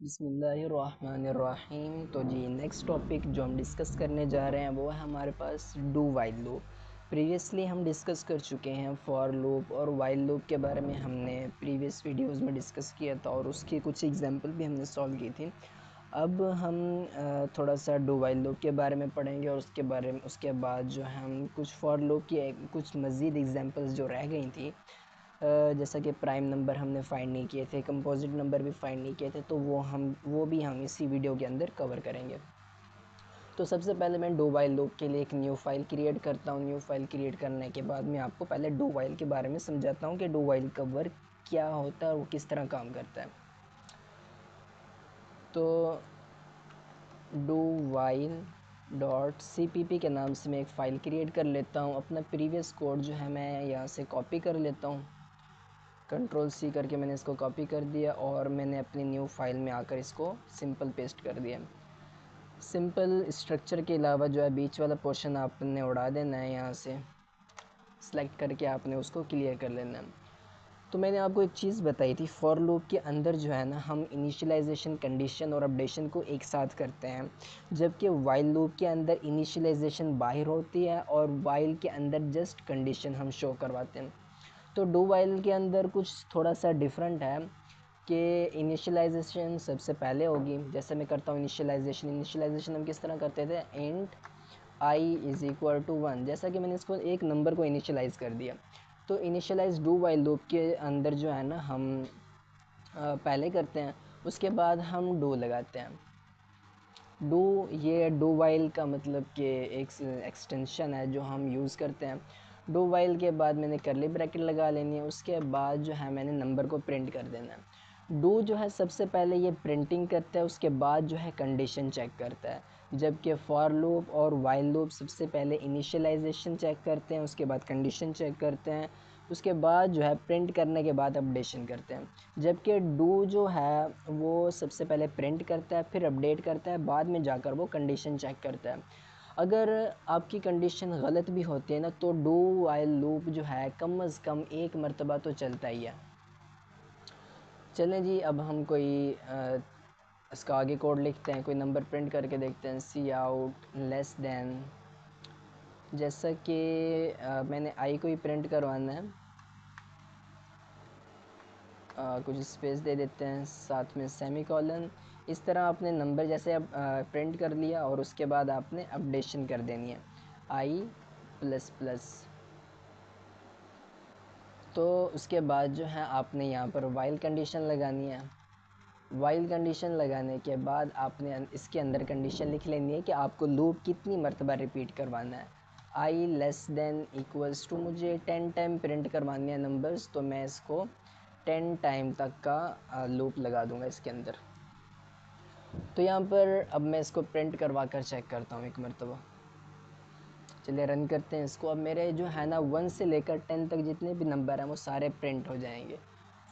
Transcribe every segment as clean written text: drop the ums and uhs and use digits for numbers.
बिस्मिल्लाहिर्रहमानिर्रहीम। तो जी next topic जो हम डिस्कस करने जा रहे हैं वो है हमारे पास डू वाइल लूप। प्रीवियसली हम डिस्कस कर चुके हैं फॉर लूप और वाइल लूप के बारे में हमने प्रीवियस वीडियोस में डिस्कस किया था और उसकी कुछ एग्जांपल भी हमने सॉल्व की थी। अब हम थोड़ा सा डू वाइल लूप के बारे में पढ़ेंगे और उसके बाद जो हम कुछ फॉर लूप की कुछ मज़ीद एग्जांपल्स जो रह गई थी, जैसा कि प्राइम नंबर हमने फाइंड नहीं किए थे, कंपोजिट नंबर भी फाइंड नहीं किए थे, तो वो भी हम इसी वीडियो के अंदर कवर करेंगे। तो सबसे पहले मैं डू वाइल लूप के लिए एक न्यू फाइल क्रिएट करता हूँ। न्यू फाइल क्रिएट करने के बाद मैं आपको पहले डू वाइल के बारे में समझाता हूँ कि डू वाइल का वर्क क्या होता है और वो किस तरह काम करता है। तो डू वाइल .cpp के नाम से मैं एक फ़ाइल क्रिएट कर लेता हूँ। अपना प्रीवियस कोड जो है मैं यहाँ से कॉपी कर लेता हूँ। Ctrl+C करके मैंने इसको कॉपी कर दिया और मैंने अपनी न्यू फाइल में आकर इसको सिंपल पेस्ट कर दिया। सिंपल स्ट्रक्चर के अलावा जो है बीच वाला पोर्शन आपने उड़ा देना है, यहाँ से सेलेक्ट करके आपने उसको क्लियर कर लेना है। तो मैंने आपको एक चीज़ बताई थी, फॉर लूप के अंदर जो है ना हम इनिशियलाइजेशन, कंडीशन और अपडेशन को एक साथ करते हैं, जबकि वाइल लूप के अंदर इनिशियलाइजेशन बाहर होती है और वाइल के अंदर जस्ट कंडीशन हम शो करवाते हैं। तो डू वाइल के अंदर कुछ थोड़ा सा डिफरेंट है कि इनिशियलाइजेशन सबसे पहले होगी। जैसे मैं करता हूँ इनिशियलाइजेशन हम किस तरह करते थे, int i is equal to 1। जैसा कि मैंने इसको एक नंबर को इनिशियलाइज़ कर दिया। तो इनिशियलाइज डू वाइल लूप के अंदर जो है ना हम पहले करते हैं, उसके बाद हम डू लगाते हैं। डू, ये डू वाइल का मतलब कि एक एक्सटेंशन है जो हम यूज़ करते हैं। डू वाइल के बाद मैंने करली ब्रैकेट लगा लेनी है, उसके बाद जो है मैंने नंबर को प्रिंट कर देना है। डू जो है सबसे पहले ये प्रिंटिंग करता है, उसके बाद जो है कंडीशन चेक करता है, जबकि फॉर लूप और वाइल लूप सबसे पहले इनिशियलाइजेशन चेक करते हैं, उसके बाद कंडीशन चेक करते हैं, उसके बाद जो है प्रिंट करने के बाद अपडेशन करते हैं। जबकि डू जो है वो सबसे पहले प्रिंट करता है, फिर अपडेट करता है, बाद में जाकर वो कंडीशन चेक करता है। अगर आपकी कंडीशन गलत भी होती है ना, तो डू वाइल लूप जो है कम अज़ कम एक मरतबा तो चलता ही है। चलें जी, अब हम कोई इसका आगे कोड लिखते हैं, कोई नंबर प्रिंट करके देखते हैं। सी आउट लेस देन, जैसा कि मैंने आई को ही प्रिंट करवाना है, कुछ स्पेस दे देते हैं, साथ में सेमी कॉलन। इस तरह आपने नंबर जैसे अब प्रिंट कर लिया और उसके बाद आपने अपडेशन कर देनी है आई प्लस प्लस। तो उसके बाद जो है आपने यहाँ पर वाइल कंडीशन लगानी है। वाइल कंडीशन लगाने के बाद आपने इसके अंदर कंडीशन लिख लेनी है कि आपको लूप कितनी मरतबा रिपीट करवाना है। आई लेस देन इक्वल्स टू, मुझे 10 टाइम प्रिंट करवानी है नंबर्स, तो मैं इसको 10 टाइम तक का लूप लगा दूंगा इसके अंदर। तो यहाँ पर अब मैं इसको प्रिंट करवा कर चेक करता हूँ एक मरतबा। चलिए रन करते हैं इसको। अब मेरे जो है ना 1 से लेकर 10 तक जितने भी नंबर हैं वो सारे प्रिंट हो जाएंगे।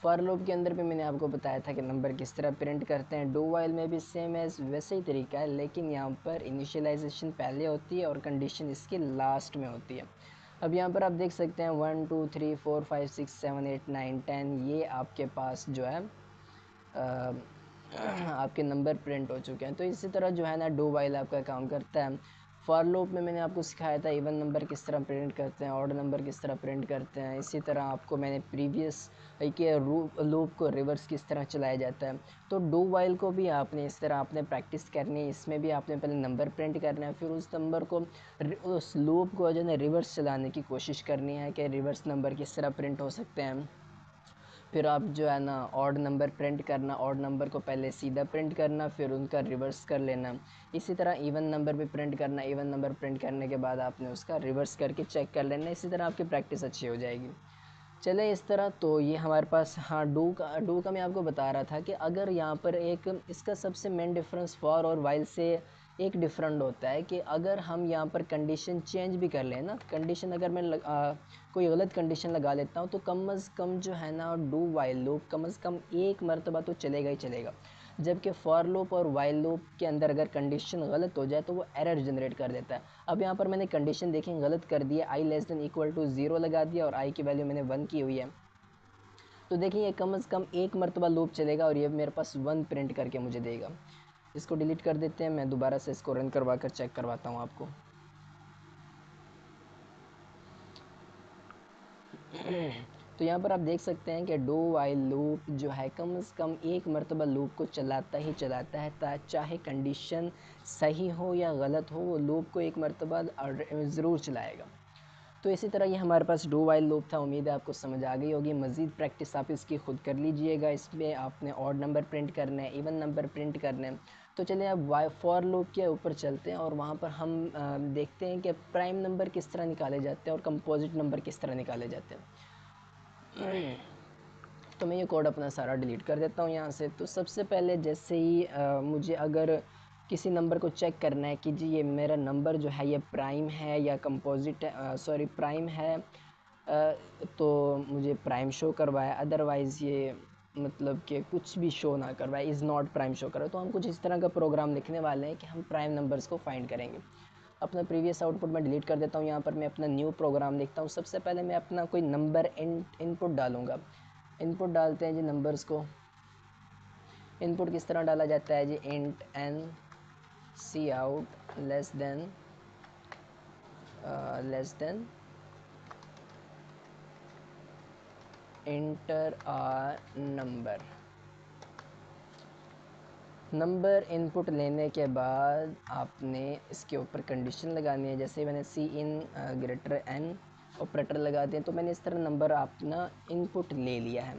फॉर लूप के अंदर भी मैंने आपको बताया था कि नंबर किस तरह प्रिंट करते हैं। डू वाइल में भी सेम एज वैसे ही तरीका है, लेकिन यहाँ पर इनिशियलाइजेशन पहले होती है और कंडीशन इसके लास्ट में होती है। अब यहाँ पर आप देख सकते हैं 1 2 3 4 5 6 7 8 9 10, ये आपके पास जो है आपके नंबर प्रिंट हो चुके हैं। तो इसी तरह जो है ना डू वाइल आपका काम करता है। फॉर लूप में मैंने आपको सिखाया था इवन नंबर किस तरह प्रिंट करते हैं, ऑड नंबर किस तरह प्रिंट करते हैं। इसी तरह आपको मैंने प्रीवियस के लूप को रिवर्स किस तरह चलाया जाता है। तो डू वाइल को भी आपने इस तरह आपने प्रैक्टिस करनी है। इसमें भी आपने पहले नंबर प्रिंट करना है, फिर उस नंबर को उस लूप को जो है रिवर्स चलाने की कोशिश करनी है कि रिवर्स नंबर किस तरह प्रिंट हो सकते हैं। फिर आप जो है ना ऑड नंबर प्रिंट करना, ऑड नंबर को पहले सीधा प्रिंट करना, फिर उनका रिवर्स कर लेना। इसी तरह इवन नंबर भी प्रिंट करना, इवन नंबर प्रिंट करने के बाद आपने उसका रिवर्स करके चेक कर लेना। इसी तरह आपकी प्रैक्टिस अच्छी हो जाएगी। चले इस तरह, तो ये हमारे पास, हाँ डू का मैं आपको बता रहा था कि अगर यहाँ पर एक इसका सबसे मेन डिफरेंस फॉर और वाइल से एक डिफरेंट होता है कि अगर हम यहाँ पर कंडीशन चेंज भी कर लें ना, कंडीशन अगर मैं कोई गलत कंडीशन लगा लेता हूँ, तो कम अज़ कम जो है ना डू वाइल लूप कम अज़ कम एक मरतबा तो चलेगा ही चलेगा। जबकि फॉर लूप और वाइल लूप के अंदर अगर कंडीशन गलत हो जाए तो वो एरर जनरेट कर देता है। अब यहाँ पर मैंने कंडीशन देखें गलत कर दिया, आई लेस देन इक्वल टू 0 लगा दिया और आई की वैल्यू मैंने 1 की हुई है। तो देखिए ये कम से कम एक मरतबा लूप चलेगा और ये मेरे पास 1 प्रिंट करके मुझे देगा। इसको डिलीट कर देते हैं, मैं दोबारा से इसको रन करवा कर चेक करवाता हूँ आपको। तो यहाँ पर आप देख सकते हैं कि डू वाइल लूप जो है कम से कम एक मरतबा लूप को चलाता ही चलाता है, चाहे कंडीशन सही हो या गलत हो, वो लूप को एक मरतबा ज़रूर चलाएगा। तो इसी तरह ये हमारे पास डू वाइल लूप था। उम्मीद है आपको समझ आ गई होगी। मज़ीद प्रैक्टिस आप इसकी खुद कर लीजिएगा। इसमें आपने ऑड नंबर प्रिंट करना है, इवन नंबर प्रिंट करने हैं। तो चलिए अब फॉर लूप के ऊपर चलते हैं और वहाँ पर हम देखते हैं कि प्राइम नंबर किस तरह निकाले जाते हैं और कंपोजिट नंबर किस तरह निकाले जाते हैं। तो मैं ये कोड अपना सारा डिलीट कर देता हूँ यहाँ से। तो सबसे पहले जैसे ही मुझे अगर किसी नंबर को चेक करना है कि जी ये मेरा नंबर जो है ये प्राइम है या कंपोजिट है, सॉरी प्राइम है, तो मुझे प्राइम शो करवाए, अदरवाइज़ ये मतलब कि कुछ भी शो ना करवाए, इज़ नॉट प्राइम शो करवाए। तो हम कुछ इस तरह का प्रोग्राम लिखने वाले हैं कि हम प्राइम नंबर्स को फाइंड करेंगे। अपना प्रीवियस आउटपुट मैं डिलीट कर देता हूँ। यहाँ पर मैं अपना न्यू प्रोग्राम लिखता हूँ। सबसे पहले मैं अपना कोई नंबर इनपुट डालूँगा। इनपुट डालते हैं जी नंबर्स को। इनपुट किस तरह डाला जाता है जी, int n cout less than enter a number input लेने के बाद आपने इसके ऊपर कंडीशन लगानी है। जैसे मैंने सी इन ग्रेटर एन ऑपरेटर लगा दिया, तो मैंने इस तरह नंबर अपना इनपुट ले लिया है।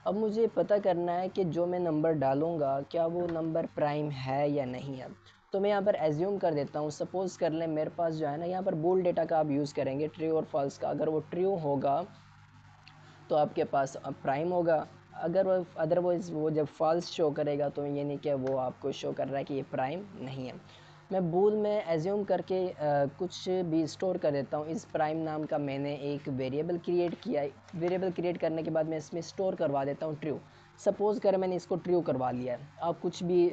अब मुझे पता करना है कि जो मैं नंबर डालूँगा क्या वो नंबर प्राइम है या नहीं है। तो मैं यहाँ पर एज्यूम कर देता हूँ। सपोज़ कर लें मेरे पास जो है ना, यहाँ पर बूल डेटा का आप यूज़ करेंगे, ट्रू और फॉल्स का। अगर वो ट्रू होगा तो आपके पास प्राइम होगा, अगर वो अदरवाइज़ वो जब फॉल्स शो करेगा तो ये नहीं कि वो आपको शो कर रहा है कि ये प्राइम नहीं है। मैं बूल में एज्यूम करके कुछ भी स्टोर कर देता हूँ। इस प्राइम नाम का मैंने एक वेरिएबल क्रिएट किया। वेरिएबल क्रिएट करने के बाद मैं इसमें स्टोर करवा देता हूँ ट्रू। सपोज़ करें मैंने इसको ट्रू करवा लिया है, आप कुछ भी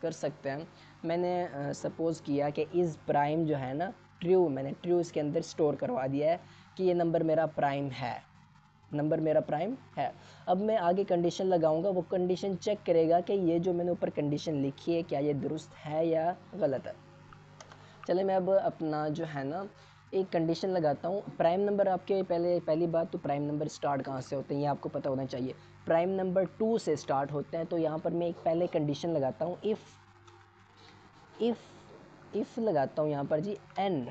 कर सकते हैं। मैंने सपोज़ किया कि इस प्राइम जो है ना ट्रू, मैंने ट्रू इसके अंदर स्टोर करवा दिया है कि ये नंबर मेरा प्राइम है, नंबर मेरा प्राइम है। अब मैं आगे कंडीशन लगाऊंगा, वो कंडीशन चेक करेगा कि ये जो मैंने ऊपर कंडीशन लिखी है क्या ये दुरुस्त है या गलत है। चले मैं अब अपना जो है ना एक कंडीशन लगाता हूँ। प्राइम नंबर आपके पहली बात तो प्राइम नंबर स्टार्ट कहाँ से होते हैं ये आपको पता होना चाहिए। प्राइम नंबर 2 से स्टार्ट होते हैं। तो यहाँ पर मैं एक पहले कंडीशन लगाता हूँ, इफ़ लगाता हूँ यहाँ पर जी n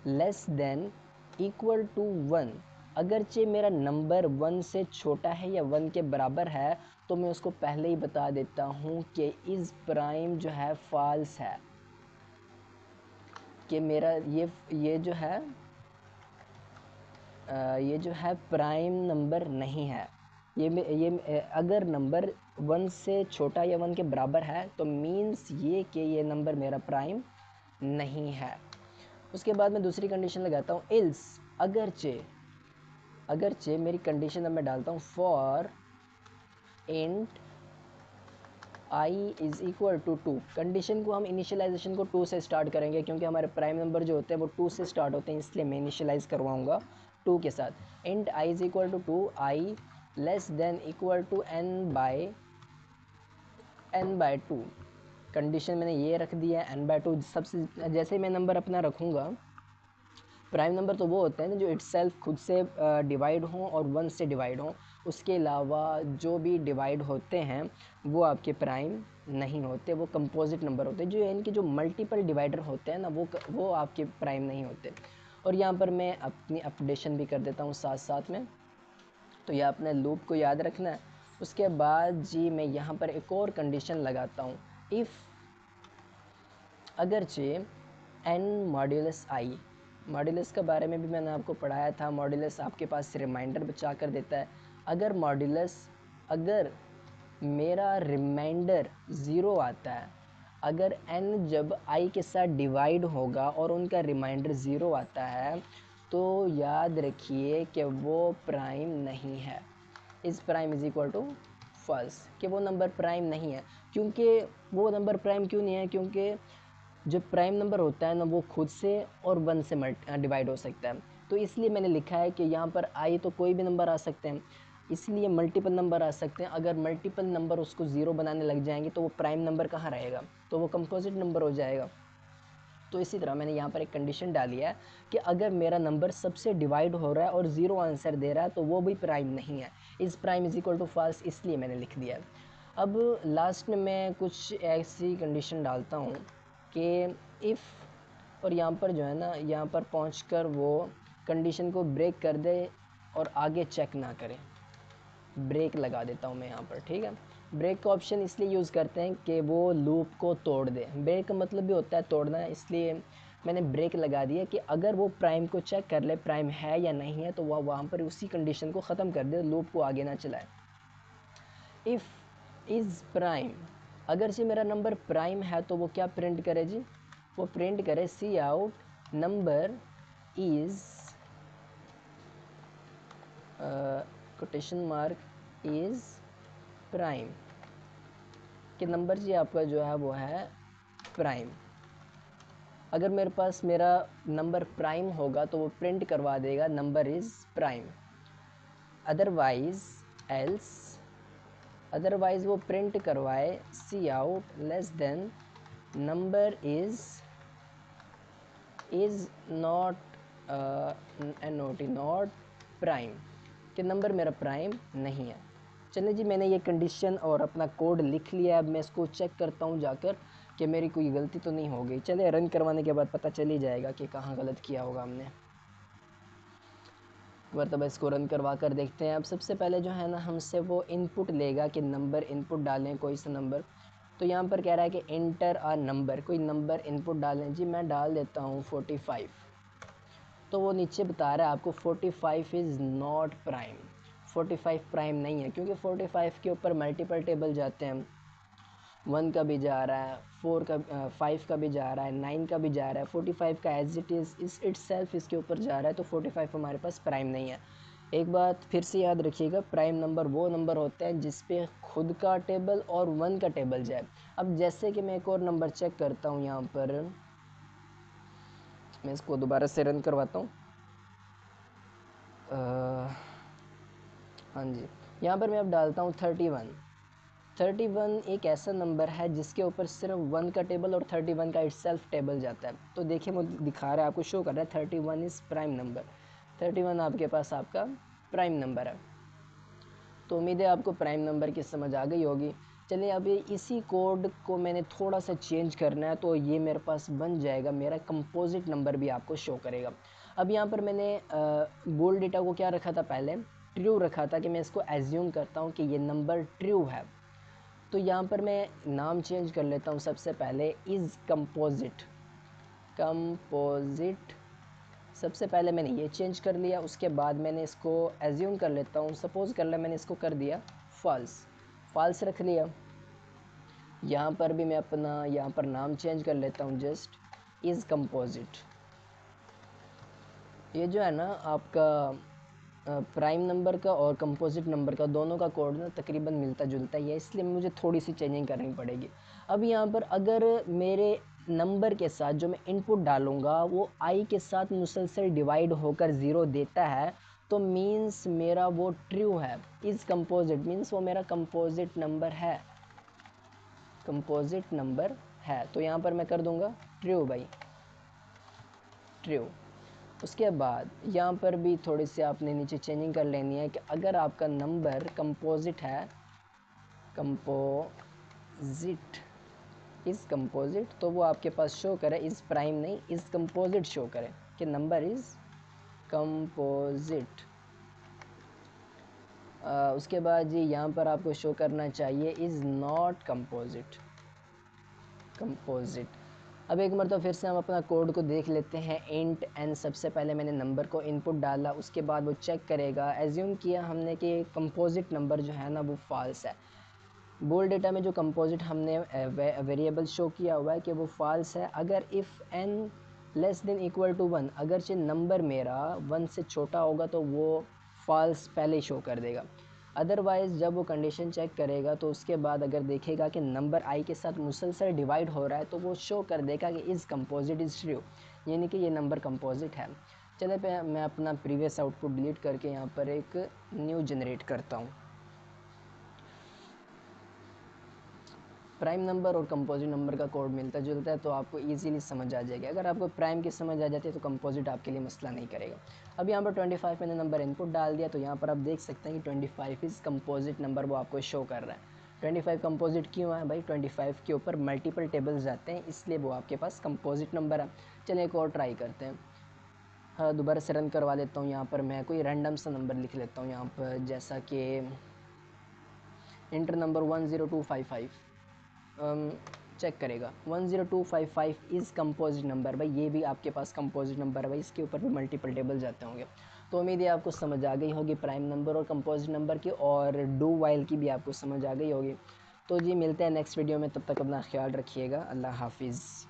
less than equal to 1। अगरचे मेरा नंबर 1 से छोटा है या 1 के बराबर है तो मैं उसको पहले ही बता देता हूँ कि इस प्राइम जो है फॉल्स है, कि मेरा ये जो है प्राइम नंबर नहीं है। ये अगर नंबर 1 से छोटा या 1 के बराबर है तो मीन्स ये कि ये नंबर मेरा प्राइम नहीं है। उसके बाद मैं दूसरी कंडीशन लगाता हूँ, इल्स अगरचे मेरी कंडीशन अब मैं डालता हूँ for int i is equal to 2। Condition को हम इनिशियलाइजेशन को 2 से स्टार्ट करेंगे क्योंकि हमारे प्राइम नंबर जो होते हैं वो 2 से स्टार्ट होते हैं, इसलिए मैं इनिशियलाइज करवाऊँगा 2 के साथ। Int i is equal to 2, i less than equal to n by 2। Condition मैंने ये रख दिया है n बाई 2। सबसे जैसे मैं नंबर अपना रखूँगा, प्राइम नंबर तो वो होते हैं जो इटसेल्फ खुद से डिवाइड हों और 1 से डिवाइड हों। उसके अलावा जो भी डिवाइड होते हैं वो आपके प्राइम नहीं होते, वो कंपोजिट नंबर होते हैं। जो इनके जो मल्टीपल डिवाइडर होते हैं ना वो आपके प्राइम नहीं होते। और यहाँ पर मैं अपनी अपडेशन भी कर देता हूँ साथ साथ में। तो यह अपने लूप को याद रखना है। उसके बाद जी मैं यहाँ पर एक और कंडीशन लगाता हूँ, इफ़ अगरचे n मॉड्यूलस i, मॉड्यूलस के बारे में भी मैंने आपको पढ़ाया था। मॉड्यूलस आपके पास रिमाइंडर बचा कर देता है। अगर मेरा रिमाइंडर 0 आता है, अगर n जब i के साथ डिवाइड होगा और उनका रिमाइंडर 0 आता है तो याद रखिए कि वो प्राइम नहीं है। Is prime is equal to false, कि वो नंबर प्राइम नहीं है। क्योंकि वो नंबर प्राइम क्यों नहीं है, क्योंकि जब प्राइम नंबर होता है ना वो खुद से और 1 से डिवाइड हो सकता है। तो इसलिए मैंने लिखा है कि यहाँ पर i तो कोई भी नंबर आ सकते हैं। इसलिए मल्टीपल नंबर आ सकते हैं। अगर मल्टीपल नंबर उसको ज़ीरो बनाने लग जाएंगे तो वो प्राइम नंबर कहाँ रहेगा, तो वो कंपोजिट नंबर हो जाएगा। तो इसी तरह मैंने यहाँ पर एक कंडीशन डाली है कि अगर मेरा नंबर सबसे डिवाइड हो रहा है और ज़ीरो आंसर दे रहा है तो वो भी प्राइम नहीं है। Is prime is equal to false, इसलिए मैंने लिख दिया है। अब लास्ट में मैं कुछ ऐसी कंडीशन डालता हूँ कि इफ़, और यहाँ पर जो है ना, यहाँ पर पहुँच वो कंडीशन को ब्रेक कर दे और आगे चेक ना करें। ब्रेक लगा देता हूँ मैं यहाँ पर, ठीक है। ब्रेक का ऑप्शन इसलिए यूज़ करते हैं कि वो लूप को तोड़ दे। ब्रेक का मतलब भी होता है तोड़ना, इसलिए मैंने ब्रेक लगा दिया कि अगर वो प्राइम को चेक कर ले प्राइम है या नहीं है तो वह वहाँ पर उसी कंडीशन को ख़त्म कर दे, लूप को आगे ना चलाए। इफ़ इज़ प्राइम, अगर से मेरा नंबर प्राइम है तो वो क्या प्रिंट करे जी, वो प्रिंट करे cout number is quotation mark is prime, कि नंबर जी आपका जो है वो है प्राइम। अगर मेरे पास मेरा नंबर प्राइम होगा तो वो प्रिंट करवा देगा नंबर इज़ प्राइम। अदरवाइज वो प्रिंट करवाए cout less than number is not not prime, कि नंबर मेरा प्राइम नहीं है। चलिए जी, मैंने ये कंडीशन और अपना कोड लिख लिया। अब मैं इसको चेक करता हूँ जाकर कि मेरी कोई गलती तो नहीं हो गई। चलिए रन करवाने के बाद पता चल ही जाएगा कि कहाँ गलत किया होगा हमने। मतलब इसको रन करवा कर देखते हैं। अब सबसे पहले जो है ना, हमसे वो इनपुट लेगा कि नंबर इनपुट डालें कोई सा नंबर। तो यहाँ पर कह रहा है कि एंटर अ नंबर, कोई नंबर इनपुट डालें। जी मैं डाल देता हूँ 45। तो वो नीचे बता रहा है आपको 45 इज़ नॉट प्राइम, 45 प्राइम नहीं है, क्योंकि 45 के ऊपर मल्टीपल टेबल जाते हैं। 1 का भी जा रहा है, 4 का 5 का भी जा रहा है, 9 का भी जा रहा है। 45 का एज इट इज़ इस इटसेल्फ इसके ऊपर जा रहा है, तो 45 हमारे पास प्राइम नहीं है। एक बात फिर से याद रखिएगा, प्राइम नंबर वो नंबर होते हैं जिस पे खुद का टेबल और 1 का टेबल जाए। अब जैसे कि मैं एक और नंबर चेक करता हूँ, यहाँ पर मैं इसको दोबारा से रन करवाता हूँ। हाँ जी, यहाँ पर मैं अब डालता हूँ 31 एक ऐसा नंबर है जिसके ऊपर सिर्फ 1 का टेबल और 31 का इटसेल्फ टेबल जाता है। तो देखिए वो दिखा रहा है, आपको शो कर रहा है 31 इज़ प्राइम नंबर। 31 आपके पास आपका प्राइम नंबर है। तो उम्मीद है आपको प्राइम नंबर की समझ आ गई होगी। चलिए अभी इसी कोड को मैंने थोड़ा सा चेंज करना है, तो ये मेरे पास बन जाएगा, मेरा कंपोजिट नंबर भी आपको शो करेगा। अब यहाँ पर मैंने बोल डेटा को क्या रखा था, पहले ट्रू रखा था, कि मैं इसको एज्यूम करता हूँ कि ये नंबर ट्रू है। तो यहाँ पर मैं नाम चेंज कर लेता हूँ। सबसे पहले इज़ कंपोजिट सबसे पहले मैंने ये चेंज कर लिया। उसके बाद मैंने इसको एज्यूम कर लेता हूँ, सपोज़ कर लिया मैंने इसको कर दिया फॉल्स रख लिया। यहाँ पर भी मैं अपना यहाँ पर नाम चेंज कर लेता हूँ, जस्ट इज़ कंपोजिट। ये जो है ना आपका प्राइम नंबर का और कंपोजिट नंबर का दोनों का कोड ना तकरीबन मिलता जुलता ही है, इसलिए मुझे थोड़ी सी चेंजिंग करनी पड़ेगी। अब यहाँ पर अगर मेरे नंबर के साथ जो मैं इनपुट डालूँगा वो आई के साथ मुसलसल डिवाइड होकर ज़ीरो देता है, तो मीन्स मेरा वो ट्रू है। इज़ कंपोजिट मीन्स वो मेरा कंपोजिट नंबर है। तो यहाँ पर मैं कर दूँगा ट्रू भाई, ट्रू। उसके बाद यहाँ पर भी थोड़ी सी आपने नीचे चेंजिंग कर लेनी है कि अगर आपका नंबर कंपोजिट है, इज़ कंपोजिट, तो वो आपके पास शो करे इज़ प्राइम नहीं, इज़ कंपोजिट शो करे कि नंबर इज़ कंपोजिट। उसके बाद जी यहाँ पर आपको शो करना चाहिए इज़ नॉट कंपोजिट। अब एक मरतबा फिर से हम अपना कोड को देख लेते हैं। इंट एन, सबसे पहले मैंने नंबर को इनपुट डाला, उसके बाद वो चेक करेगा। एज्यूम किया हमने कि कंपोजिट नंबर जो है ना वो फॉल्स है। बोल डेटा में जो कंपोजिट हमने वेरिएबल शो किया हुआ है कि वो फॉल्स है। अगर if n less than equal to 1, अगरचे नंबर मेरा 1 से छोटा होगा तो वो फॉल्स पहले शो कर देगा। अदरवाइज़ जब वो कंडीशन चेक करेगा तो उसके बाद अगर देखेगा कि नंबर आई के साथ मुसलसल डिवाइड हो रहा है तो वो शो कर देगा कि इज़ कंपोजिट इज़ ट्रू, यानी कि ये नंबर कंपोजिट है। चले पे मैं अपना प्रीवियस आउटपुट डिलीट करके यहाँ पर एक न्यू जनरेट करता हूँ। प्राइम नंबर और कंपोजिट नंबर का कोड मिलता जुलता है तो आपको इजीली समझ आ जाएगा। अगर आपको प्राइम की समझ आ जाती है तो कंपोजिट आपके लिए मसला नहीं करेगा। अब यहाँ पर 25 मैंने नंबर इनपुट डाल दिया, तो यहाँ पर आप देख सकते हैं कि 25 इज़ कंपोजिट नंबर वो आपको शो कर रहा है। 25 कंपोजिट क्यों है भाई? 25 के ऊपर मल्टीपल टेबल्स जाते हैं, इसलिए वो आपके पास कंपोजिट नंबर है। चलिए एक और ट्राई करते हैं। हाँ, दोबारा से रन करवा लेता हूँ। यहाँ पर मैं कोई रैंडम सा नंबर लिख लेता हूँ यहाँ पर, जैसा कि इंटर नंबर 10255। चेक करेगा 10255 इज़ कंपोजिट नंबर। भाई ये भी आपके पास कंपोजिट नंबर है भाई, इसके ऊपर भी मल्टीपल टेबल जाते होंगे। तो उम्मीद है आपको समझ आ गई होगी प्राइम नंबर और कंपोजिट नंबर की, और डू वाइल की भी आपको समझ आ गई होगी। तो जी मिलते हैं नेक्स्ट वीडियो में, तब तक अपना ख्याल रखिएगा। अल्लाह हाफिज़।